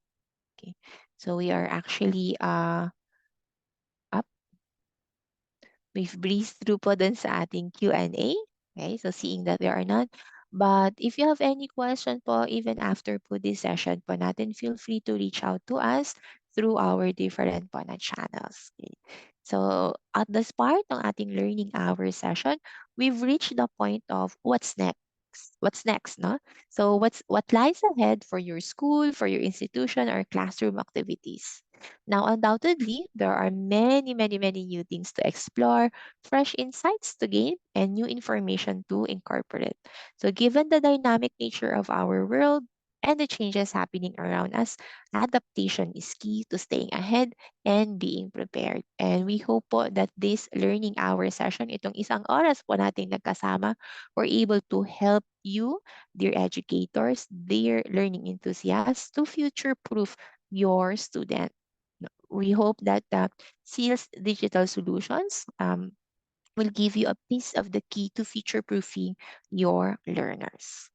Okay, so we are actually up. We've breezed through po dun sa ating Q&A. Okay, so seeing that there are none. But if you have any question po, even after po this session po natin, feel free to reach out to us through our different po na channels. Okay. So at the start ng ating learning hour session, we've reached the point of what's next. What's next, no? So what lies ahead for your school, for your institution, or classroom activities? Now, undoubtedly, there are many, many, many new things to explore, fresh insights to gain, and new information to incorporate. So, given the dynamic nature of our world and the changes happening around us, adaptation is key to staying ahead and being prepared. And we hope po that this learning hour session, itong isang oras po nating nagkasama, we're able to help you, dear educators, dear learning enthusiasts, to future-proof your student. We hope that SEAL's digital solutions will give you a piece of the key to future-proofing your learners.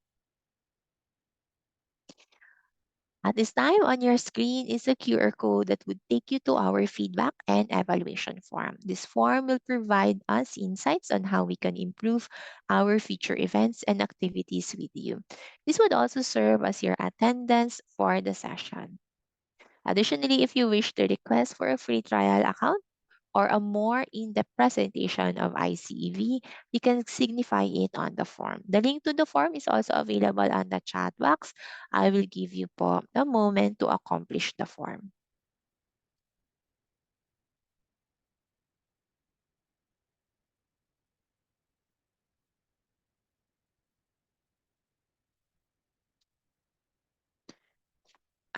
At this time, on your screen is a QR code that would take you to our feedback and evaluation form. This form will provide us insights on how we can improve our future events and activities with you. This would also serve as your attendance for the session. Additionally, if you wish to request for a free trial account, or a more in-depth presentation of iCEV, you can signify it on the form. The link to the form is also available on the chat box. I will give you po a moment to accomplish the form.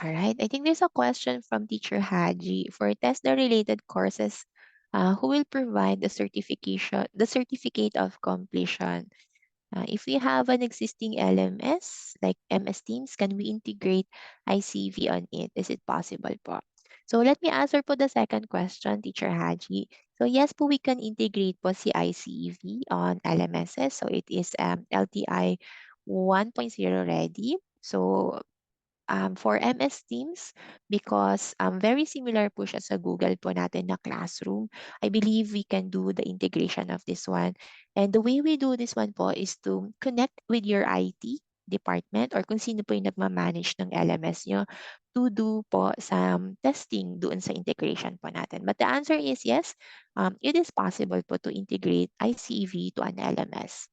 All right, I think there's a question from Teacher Haji for TESDA-related courses. Who will provide the certificate of completion? If we have an existing LMS like MS Teams, can we integrate iCEV on it? Is it possible po? So let me answer po the second question, Teacher Haji. So yes po, we can integrate po si iCEV on LMSs. So it is LTI 1.0 ready. So for MS Teams, because very similar po siya sa Google po natin na Classroom, I believe we can do the integration of this one. And the way we do this one po is to connect with your IT department or kung sino po yung nagmamanage ng LMS nyo to do po some testing doon sa integration po natin. But the answer is yes, it is possible po to integrate iCEV to an LMS.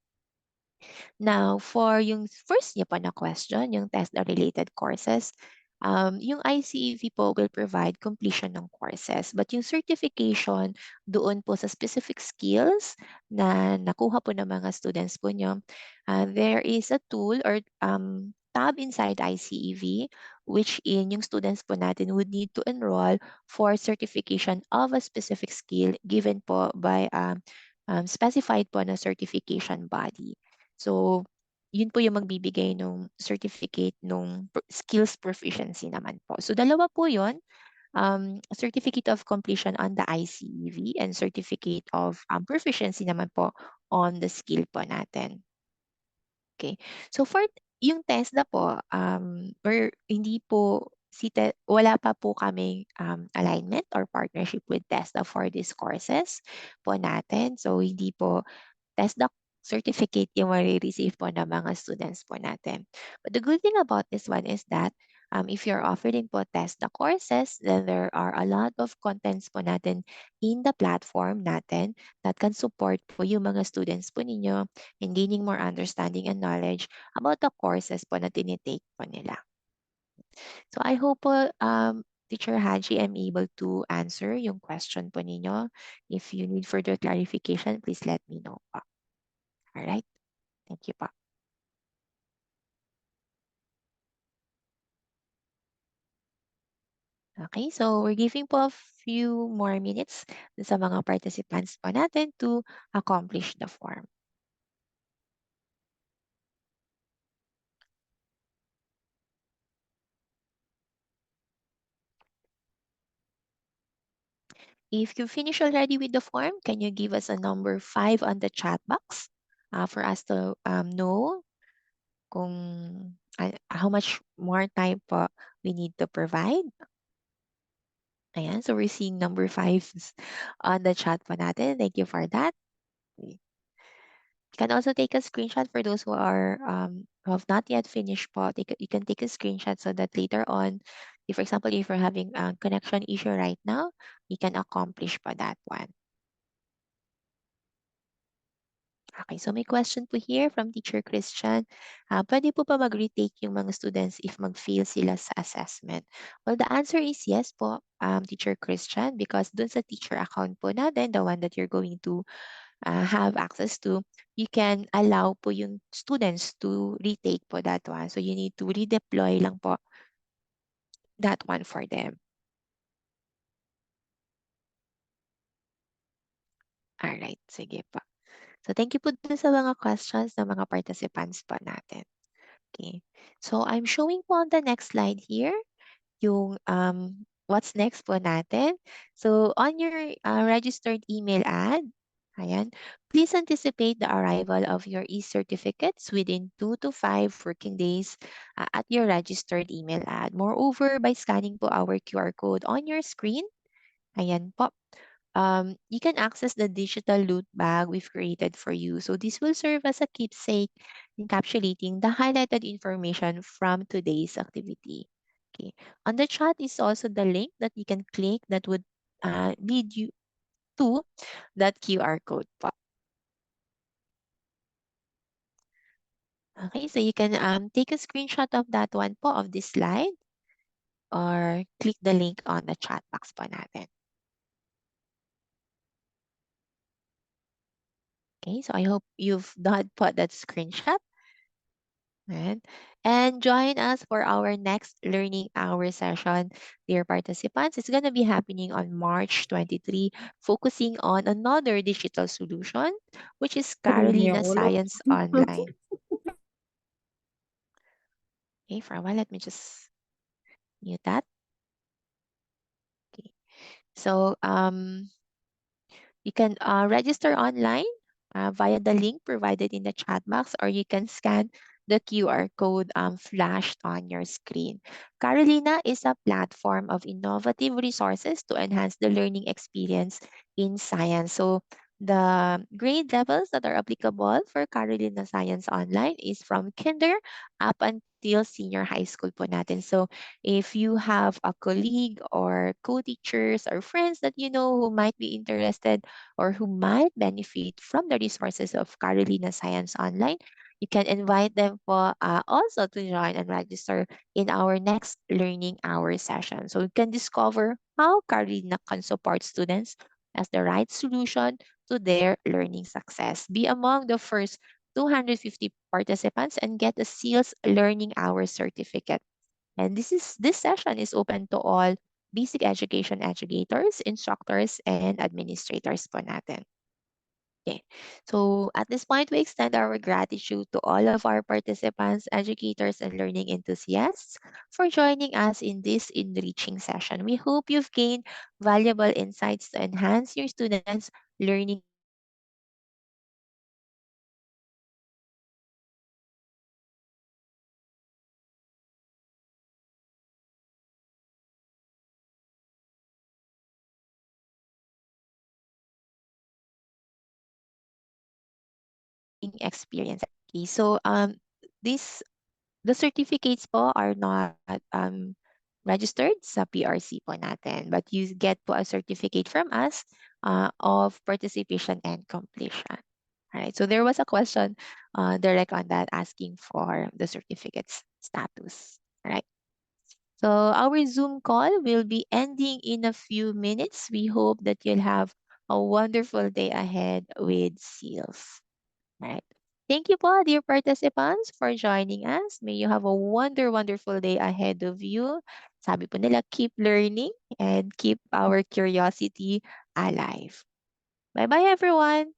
Now, for yung first niya pa na question, yung TESDA-related courses, yung iCEV po will provide completion ng courses. But yung certification doon po sa specific skills na nakuha po ng mga students po nyo, there is a tool or tab inside iCEV which in yung students po natin would need to enroll for certification of a specific skill given po by specified po na certification body. So, yun po yung magbibigay ng certificate ng skills proficiency naman po. So, dalawa po yun. Certificate of completion on the iCEV and certificate of proficiency naman po on the skill po natin. Okay. So, for yung TESDA po, or hindi po wala pa po kaming alignment or partnership with TESDA for these courses po natin. So, hindi po TESDA certificate yung receive po ng mga students po natin. But the good thing about this one is that if you're offering po TESDA courses, then there are a lot of contents po natin in the platform natin that can support po yung mga students po ninyo in gaining more understanding and knowledge about the courses po na tinitake po nila. So I hope po, Teacher Haji, I'm able to answer yung question po ninyo. If you need further clarification, please let me know po. All right. Thank you po. Okay, so we're giving po a few more minutes sa mga participants po natin to accomplish the form. If you finish already with the form, can you give us a number 5 on the chat box for us to know kung how much more time po we need to provide? Ayan, so we're seeing number 5 on the chat po natin. Thank you for that. You can also take a screenshot for those who have not yet finished po. You can take a screenshot so that later on, if for example, if you're having a connection issue right now, you can accomplish pa that one. Okay, so may question po here from Teacher Christian. Pwede po ba mag-retake yung mga students if mag-fail sila sa assessment? Well, the answer is yes po, Teacher Christian, because dun sa teacher account po natin, the one that you're going to have access to, you can allow po yung students to retake po that one. So you need to redeploy lang po that one for them. Alright, sige po. So thank you po dun sa mga questions ng mga participants po natin. Okay. So I'm showing po on the next slide here yung what's next po natin. So on your registered email ad, ayan, please anticipate the arrival of your e-certificates within 2 to 5 working days at your registered email ad. Moreover, by scanning po our QR code on your screen, ayan po, you can access the digital loot bag we've created for you. So this will serve as a keepsake encapsulating the highlighted information from today's activity. Okay. On the chat is also the link that you can click that would lead you to that QR code po. Okay, so you can take a screenshot of that one po of this slide or click the link on the chat box po natin. Okay, so I hope you've done put that screenshot. Right? And join us for our next learning hour session, dear participants. It's going to be happening on March 23, focusing on another digital solution, which is Carolina Science Online. Okay, for a while, let me just mute that. Okay. So you can register online via the link provided in the chat box, or you can scan the QR code flashed on your screen. Carolina is a platform of innovative resources to enhance the learning experience in science. So the grade levels that are applicable for Carolina Science Online is from kinder up until senior high school po natin. So if you have a colleague or co-teachers or friends that you know who might be interested or who might benefit from the resources of Carolina Science Online, you can invite them po also to join and register in our next learning hour session. So you can discover how Carolina can support students as the right solution to their learning success. Be among the first 250 participants and get a SEALS Learning Hour certificate. And this session is open to all basic education educators, instructors, and administrators po natin. Okay. So at this point, we extend our gratitude to all of our participants, educators, and learning enthusiasts for joining us in this enriching session. We hope you've gained valuable insights to enhance your students' learning experience. And we look forward to seeing you again on our next learning hour session. Until then, stay safe, stay curious, and keep learning science and learning experience. Okay, so this the certificates po are not registered sa PRC po natin, but you get po a certificate from us of participation and completion. All right, so there was a question direct on that asking for the certificate's status. All right. So our Zoom call will be ending in a few minutes. We hope that you'll have a wonderful day ahead with SEALs. Right. Thank you po, dear participants, for joining us. May you have a wonderful day ahead of you. Sabi po nila, keep learning and keep our curiosity alive. Bye-bye, everyone.